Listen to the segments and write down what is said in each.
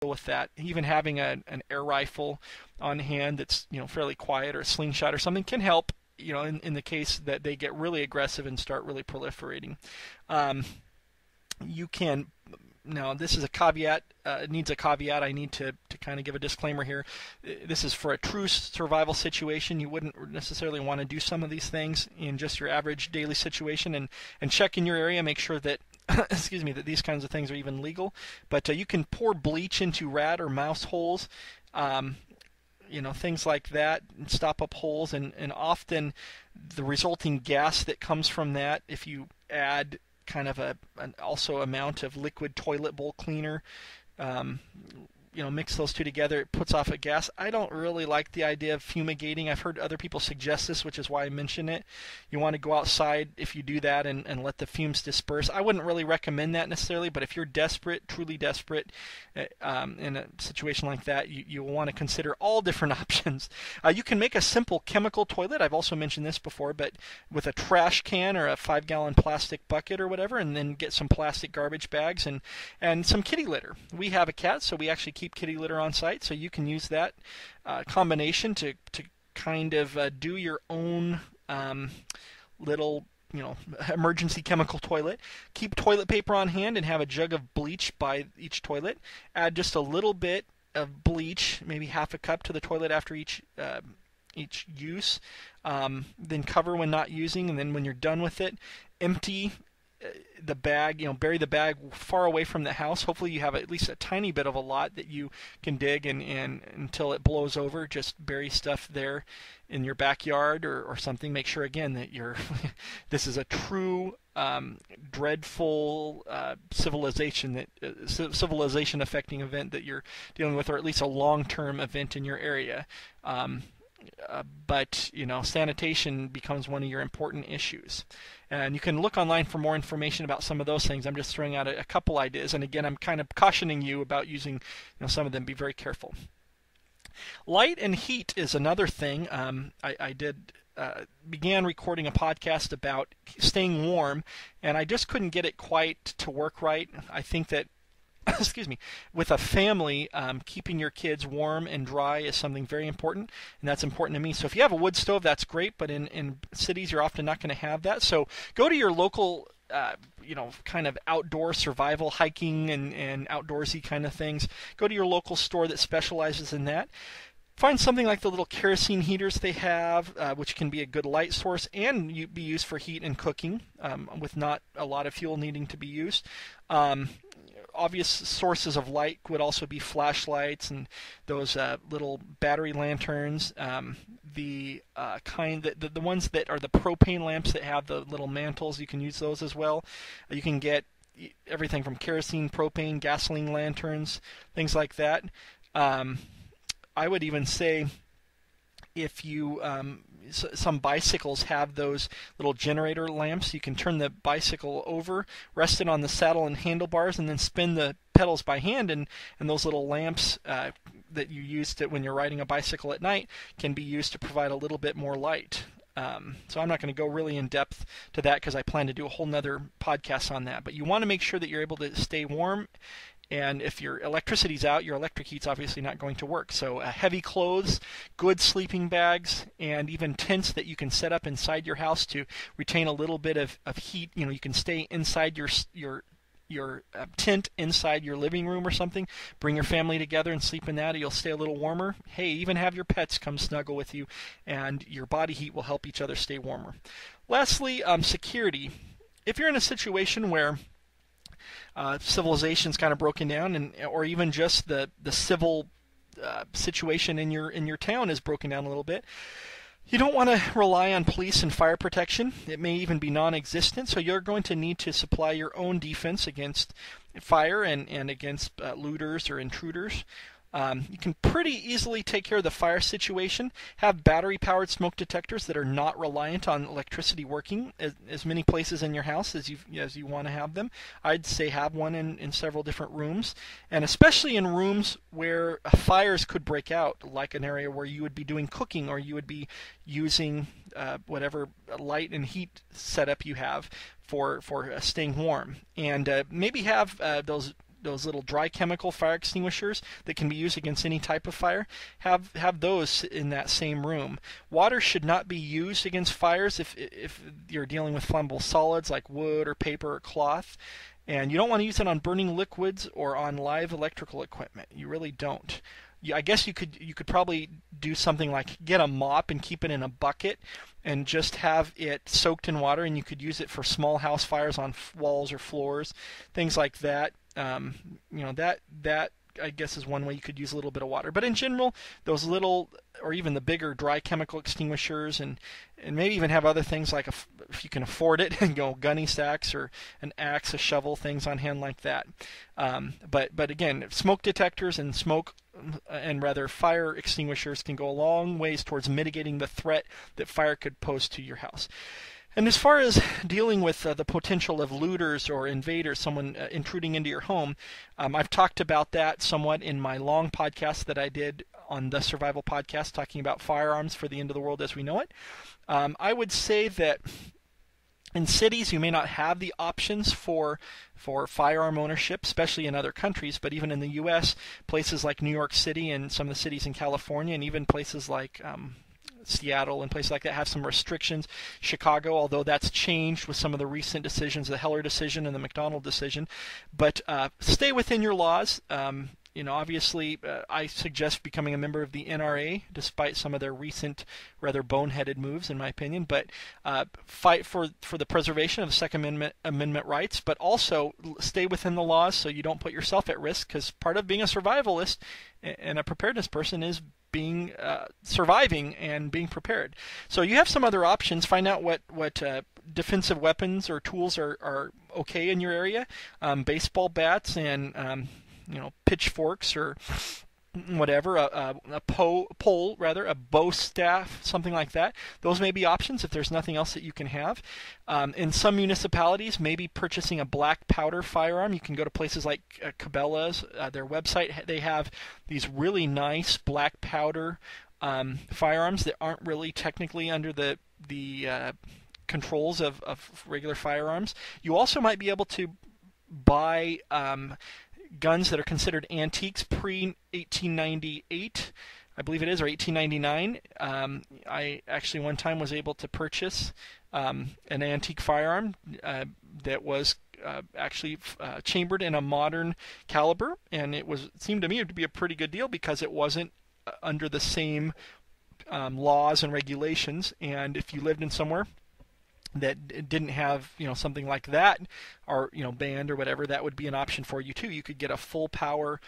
with that. Even having an air rifle on hand that's fairly quiet, or a slingshot or something, can help. In the case that they get really aggressive and start really proliferating. You can Now, this is a caveat. It needs a caveat. I need to kind of give a disclaimer here. This is for a true survival situation. You wouldn't necessarily want to do some of these things in just your average daily situation, and check in your area, make sure that excuse me, that these kinds of things are even legal. But you can pour bleach into rat or mouse holes, things like that, and stop up holes, and often the resulting gas that comes from that, if you add kind of an also amount of liquid toilet bowl cleaner, mix those two together, it puts off a gas. I don't really like the idea of fumigating. I've heard other people suggest this, which is why I mention it. You want to go outside if you do that and let the fumes disperse. I wouldn't really recommend that necessarily, but if you're desperate, truly desperate, in a situation like that, you will want to consider all different options. You can make a simple chemical toilet. I've also mentioned this before, but with a trash can or a 5-gallon plastic bucket or whatever, and then get some plastic garbage bags and some kitty litter. We have a cat, so we actually keep kitty litter on site, so you can use that combination to kind of do your own little emergency chemical toilet. Keep toilet paper on hand and have a jug of bleach by each toilet. Add just a little bit of bleach, maybe half a cup, to the toilet after each use. Then cover when not using, and then when you're done with it, empty the bag, bury the bag far away from the house. Hopefully you have at least a tiny bit of a lot that you can dig, and until it blows over, just bury stuff there in your backyard or something. Make sure again that this is a true dreadful civilization affecting event that you're dealing with, or at least a long-term event in your area. But sanitation becomes one of your important issues. And you can look online for more information about some of those things. I'm just throwing out a couple ideas. And again, I'm kind of cautioning you about using some of them. Be very careful. Light and heat is another thing. I began recording a podcast about staying warm, and I just couldn't get it quite to work right. I think that excuse me, with a family, keeping your kids warm and dry is something very important, and that's important to me. So if you have a wood stove, that's great, but in cities, you're often not going to have that. So go to your local, kind of outdoor survival, hiking and outdoorsy kind of things. Go to your local store that specializes in that. Find something like the little kerosene heaters they have, which can be a good light source and be used for heat and cooking, with not a lot of fuel needing to be used. Obvious sources of light would also be flashlights and those little battery lanterns. The ones that are the propane lamps that have the little mantles, you can use those as well. You can get everything from kerosene, propane, gasoline lanterns, things like that. I would even say, if you some bicycles have those little generator lamps. You can turn the bicycle over, rest it on the saddle and handlebars, and then spin the pedals by hand, and those little lamps that you use when you're riding a bicycle at night can be used to provide a little bit more light. So I'm not going to go really in depth to that because I plan to do a whole nother podcast on that. But you want to make sure that you're able to stay warm. And if your electricity's out, your electric heat's obviously not going to work. So heavy clothes, good sleeping bags, and even tents that you can set up inside your house to retain a little bit of heat. You can stay inside your tent inside your living room or something. Bring your family together and sleep in that. You'll stay a little warmer. Hey, even have your pets come snuggle with you, and your body heat will help each other stay warmer. Lastly, security. If you're in a situation where civilization's kind of broken down, or even just the civil situation in your town is broken down a little bit, you don't want to rely on police and fire protection. It may even be non-existent, so you're going to need to supply your own defense against fire and against looters or intruders. You can pretty easily take care of the fire situation. Have battery-powered smoke detectors that are not reliant on electricity working as many places in your house as you want to have them. I'd say have one in several different rooms, and especially in rooms where fires could break out, like an area where you would be doing cooking or you would be using whatever light and heat setup you have for staying warm. And maybe have those those little dry chemical fire extinguishers that can be used against any type of fire. Have those in that same room. Water should not be used against fires if you're dealing with flammable solids like wood or paper or cloth. And you don't want to use it on burning liquids or on live electrical equipment. You really don't. I guess you could probably do something like get a mop and keep it in a bucket and just have it soaked in water, and you could use it for small house fires on walls or floors, things like that. That I guess is one way you could use a little bit of water. But in general, those little or even the bigger dry chemical extinguishers, and maybe even have other things like if you can afford it, gunny sacks or an axe, a shovel, things on hand like that. But again, smoke detectors and fire extinguishers can go a long ways towards mitigating the threat that fire could pose to your house. And as far as dealing with the potential of looters or invaders, someone intruding into your home, I've talked about that somewhat in my long podcast that I did on the Survival Podcast, talking about firearms for the end of the world as we know it. I would say that in cities, you may not have the options for firearm ownership, especially in other countries, but even in the U.S., places like New York City and some of the cities in California, and even places like Seattle and places like that have some restrictions. Chicago, although that's changed with some of the recent decisions, the Heller decision and the McDonald decision. But stay within your laws. Obviously, I suggest becoming a member of the NRA, despite some of their recent rather boneheaded moves, in my opinion. But fight for the preservation of the Second Amendment rights, but also stay within the laws so you don't put yourself at risk, because part of being a survivalist and a preparedness person is being surviving and being prepared. So you have some other options. Find out what defensive weapons or tools are okay in your area. Baseball bats and pitchforks or whatever, a pole rather, a bow staff, something like that. Those may be options if there's nothing else that you can have. In some municipalities, maybe purchasing a black powder firearm. You can go to places like Cabela's, their website. They have these really nice black powder firearms that aren't really technically under the controls of regular firearms. You also might be able to buy guns that are considered antiques pre-1898, I believe it is, or 1899. I actually one time was able to purchase an antique firearm that was actually chambered in a modern caliber, and it seemed to me to be a pretty good deal because it wasn't under the same laws and regulations. And if you lived in somewhere that didn't have something like that, or banned or whatever, that would be an option for you too. You could get a full power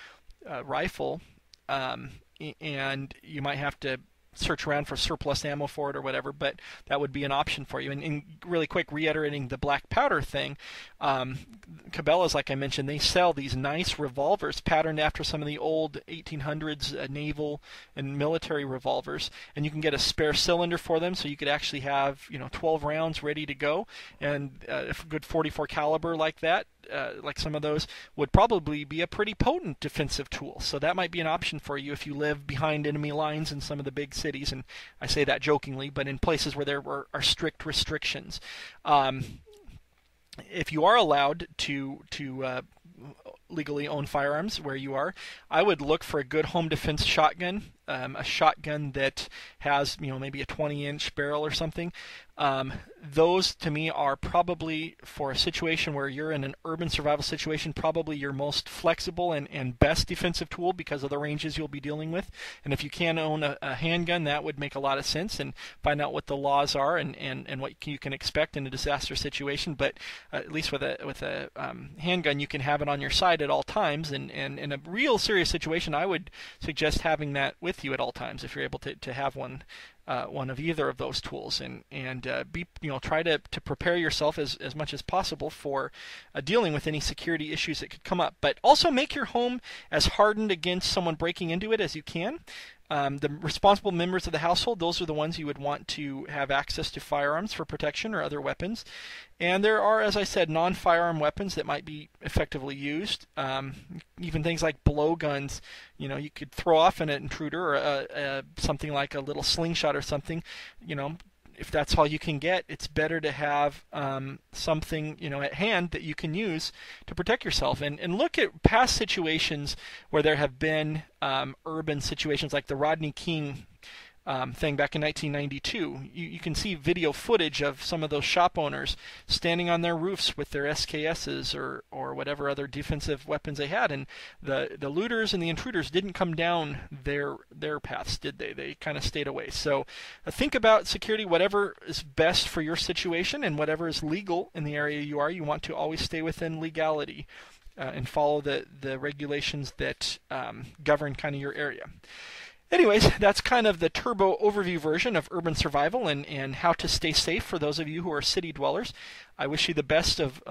rifle, and you might have to search around for surplus ammo for it or whatever, but that would be an option for you. And really quick, reiterating the black powder thing, Cabela's, like I mentioned, they sell these nice revolvers patterned after some of the old 1800s naval and military revolvers, and you can get a spare cylinder for them, so you could actually have 12 rounds ready to go, and a good 44 caliber like that, like some of those, would probably be a pretty potent defensive tool. So that might be an option for you if you live behind enemy lines in some of the big cities, and I say that jokingly, but in places where there are strict restrictions. If you are allowed to legally own firearms where you are, I would look for a good home defense shotgun, a shotgun that has maybe a 20-inch barrel or something. Those to me are probably, for a situation where you're in an urban survival situation, probably your most flexible and best defensive tool because of the ranges you'll be dealing with. And if you can own a handgun, that would make a lot of sense, and find out what the laws are and what you can expect in a disaster situation. But at least with a handgun, you can have it on your side at all times, and in a real serious situation, I would suggest having that with you at all times if you're able to have one of either of those tools, and try to prepare yourself as much as possible for dealing with any security issues that could come up. But also make your home as hardened against someone breaking into it as you can. The responsible members of the household, those are the ones you would want to have access to firearms for protection or other weapons. And there are, as I said, non-firearm weapons that might be effectively used. Even things like blowguns, you could throw off an intruder, or something like a little slingshot or something. if that's all you can get, it's better to have something at hand that you can use to protect yourself. And look at past situations where there have been urban situations like the Rodney King thing back in 1992. You can see video footage of some of those shop owners standing on their roofs with their SKSs or whatever other defensive weapons they had, and the looters and the intruders didn't come down their paths, did they? They kind of stayed away. So think about security, whatever is best for your situation and whatever is legal in the area you are. You want to always stay within legality and follow the regulations that govern kind of your area. Anyways, that's kind of the turbo overview version of urban survival and how to stay safe for those of you who are city dwellers. I wish you the best of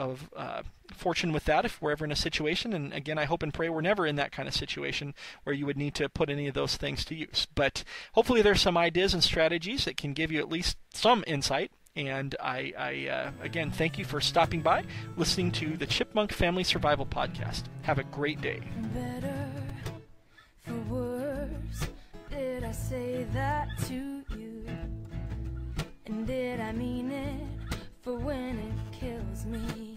fortune with that if we're ever in a situation. And again, I hope and pray we're never in that kind of situation where you would need to put any of those things to use. But hopefully there's some ideas and strategies that can give you at least some insight. And I again, thank you for stopping by, listening to the Chipmunk Family Survival Podcast. Have a great day. Better for worse. Did I say that to you? And did I mean it for when it kills me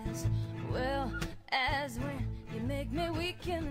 as well as when you make me weak in the